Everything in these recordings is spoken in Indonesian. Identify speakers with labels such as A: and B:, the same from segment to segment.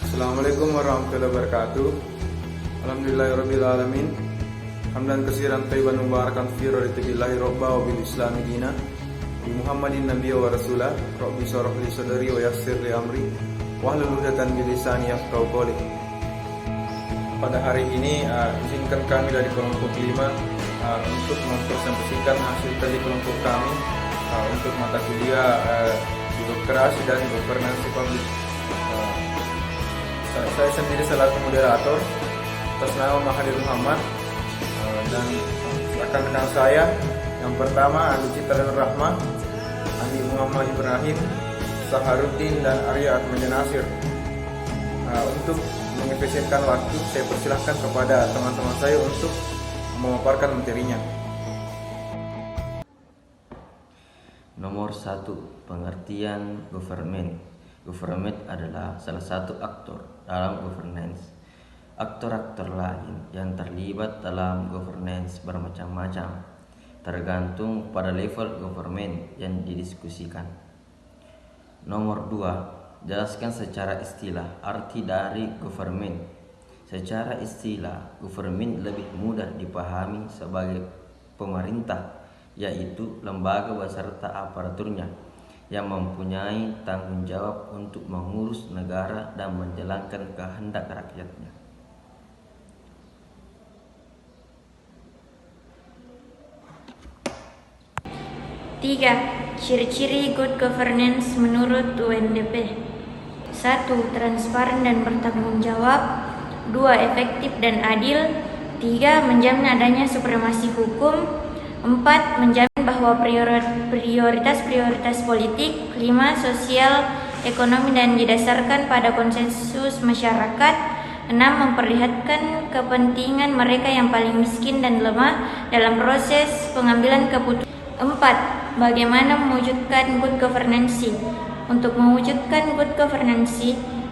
A: Assalamualaikum warahmatullahi wabarakatuh. Alhamdulillahirrabbilalamin. Hamdan katsiran thayyiban mubarakan fi ridwanillahi robba wa bil islami dina. Bi Muhammadin nabiyya wa rasulah. Rabbi shrah li sadri wa yassir li amri wahlul 'uqdatam min lisani yafqahu qawli. Pada hari ini izinkan kami dari kelompok 5 untuk mempresentasikan hasil dari kelompok kami untuk mata kuliah Birokrasi dan Governance Publik. Saya sendiri selaku moderator atas nama Mahathir Muhammad, dan rekan-rekan saya yang pertama Andi Citra Rahma, Andi Muhammad Ibrahim, Saharuddin, dan Arya Atmaja Nasir. Untuk mengefisienkan waktu, saya persilahkan kepada teman-teman saya untuk memaparkan materinya.
B: Nomor 1. Pengertian government. Government adalah salah satu aktor dalam governance. Aktor-aktor lain yang terlibat dalam governance bermacam-macam, tergantung pada level government yang didiskusikan. Nomor 2. Jelaskan secara istilah arti dari government. Secara istilah, government lebih mudah dipahami sebagai pemerintah, yaitu lembaga beserta aparaturnya yang mempunyai tanggung jawab untuk mengurus negara dan menjalankan kehendak rakyatnya.
C: Tiga, ciri-ciri good governance menurut UNDP. 1. Transparan dan bertanggung jawab. 2. Efektif dan adil. 3. Menjamin adanya supremasi hukum. 4. Menjamin bahwa prioritas-prioritas politik. 5. Sosial, ekonomi dan didasarkan pada konsensus masyarakat. 6. Memperlihatkan kepentingan mereka yang paling miskin dan lemah dalam proses pengambilan keputusan. 4. Bagaimana mewujudkan good governance? Untuk mewujudkan good governance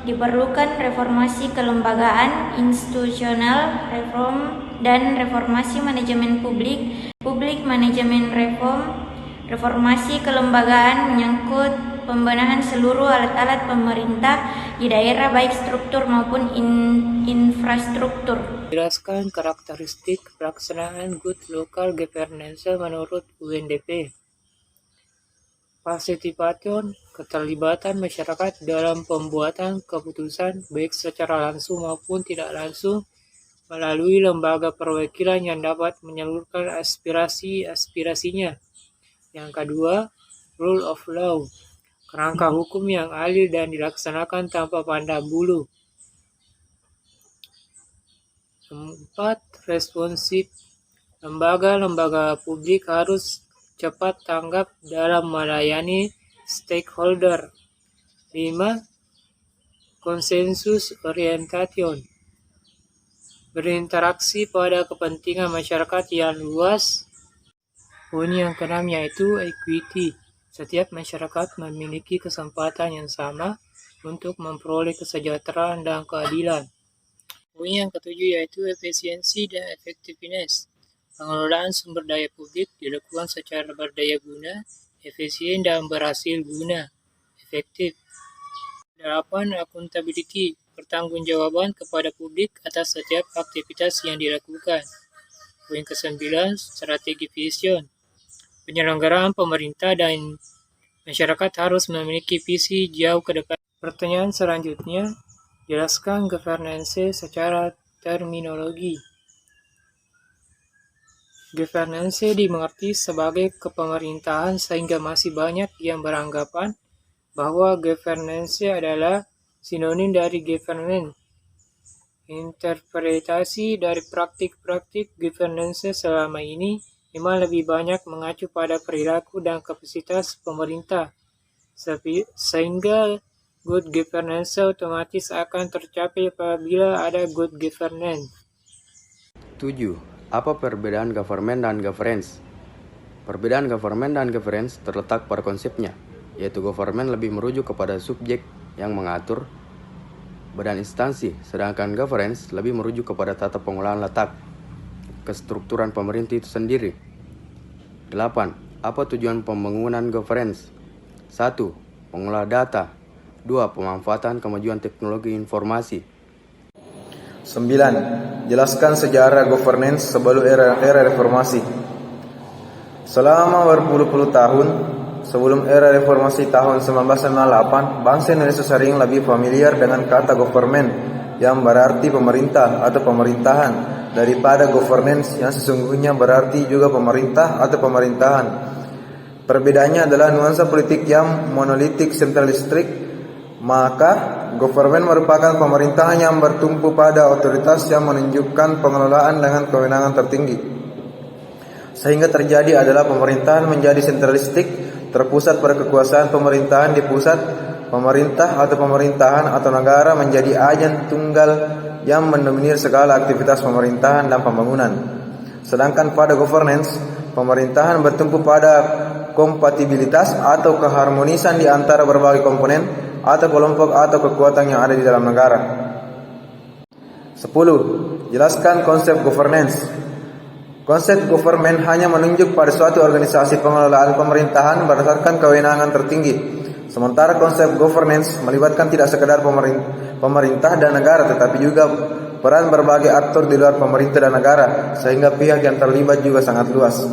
C: diperlukan reformasi kelembagaan, institusional reform, dan reformasi manajemen publik, public manajemen reform. Reformasi kelembagaan menyangkut pembenahan seluruh alat-alat pemerintah di daerah, baik struktur maupun infrastruktur.
D: Jelaskan karakteristik pelaksanaan good local governance menurut UNDP. Participation, keterlibatan masyarakat dalam pembuatan keputusan baik secara langsung maupun tidak langsung melalui lembaga perwakilan yang dapat menyalurkan aspirasinya. Yang kedua, rule of law, kerangka hukum yang adil dan dilaksanakan tanpa pandang bulu. 4. Responsif, lembaga-lembaga publik harus cepat tanggap dalam melayani stakeholder. 5. Konsensus orientation, berinteraksi pada kepentingan masyarakat yang luas. Poin yang keenam yaitu equity, setiap masyarakat memiliki kesempatan yang sama untuk memperoleh kesejahteraan dan keadilan. Poin yang ketujuh yaitu efisiensi dan effectiveness, pengelolaan sumber daya publik dilakukan secara berdaya guna, efisien dan berhasil guna, efektif. 8. Accountability, pertanggungjawaban kepada publik atas setiap aktivitas yang dilakukan. Poin ke-9, strategi vision, penyelenggaraan pemerintah dan masyarakat harus memiliki visi jauh ke depan. Pertanyaan selanjutnya, jelaskan governance secara terminologi. Governance dimengerti sebagai kepemerintahan sehingga masih banyak yang beranggapan bahwa governance adalah sinonim dari government. Interpretasi dari praktik-praktik governance selama ini memang lebih banyak mengacu pada perilaku dan kapasitas pemerintah, sehingga good governance otomatis akan tercapai apabila ada good governance.
E: 7. Apa perbedaan government dan governance? Perbedaan government dan governance terletak pada konsepnya, yaitu government lebih merujuk kepada subjek yang mengatur badan instansi, sedangkan governance lebih merujuk kepada tata pengolahan letak, kestrukturan pemerintah itu sendiri. 8. Apa tujuan pembangunan governance? 1. Mengolah data. 2. Pemanfaatan kemajuan teknologi informasi.
A: 9. Jelaskan sejarah governance sebelum era reformasi. Selama berpuluh-puluh tahun sebelum era reformasi tahun 1998, bangsa Indonesia sering lebih familiar dengan kata government yang berarti pemerintah atau pemerintahan daripada governance yang sesungguhnya berarti juga pemerintah atau pemerintahan. Perbedaannya adalah nuansa politik yang monolitik sentralistik. Maka government merupakan pemerintahan yang bertumpu pada otoritas yang menunjukkan pengelolaan dengan kewenangan tertinggi. Sehingga terjadi adalah pemerintahan menjadi sentralistik, terpusat pada kekuasaan pemerintahan di pusat. Pemerintah atau pemerintahan atau negara menjadi agen tunggal yang mendominir segala aktivitas pemerintahan dan pembangunan. Sedangkan pada governance, pemerintahan bertumpu pada kompatibilitas atau keharmonisan di antara berbagai komponen atau kelompok atau kekuatan yang ada di dalam negara. 10. Jelaskan konsep governance. Konsep government hanya menunjuk pada suatu organisasi pengelolaan pemerintahan berdasarkan kewenangan tertinggi. Sementara konsep governance melibatkan tidak sekedar pemerintah dan negara, tetapi juga peran berbagai aktor di luar pemerintah dan negara, sehingga pihak yang terlibat juga sangat luas.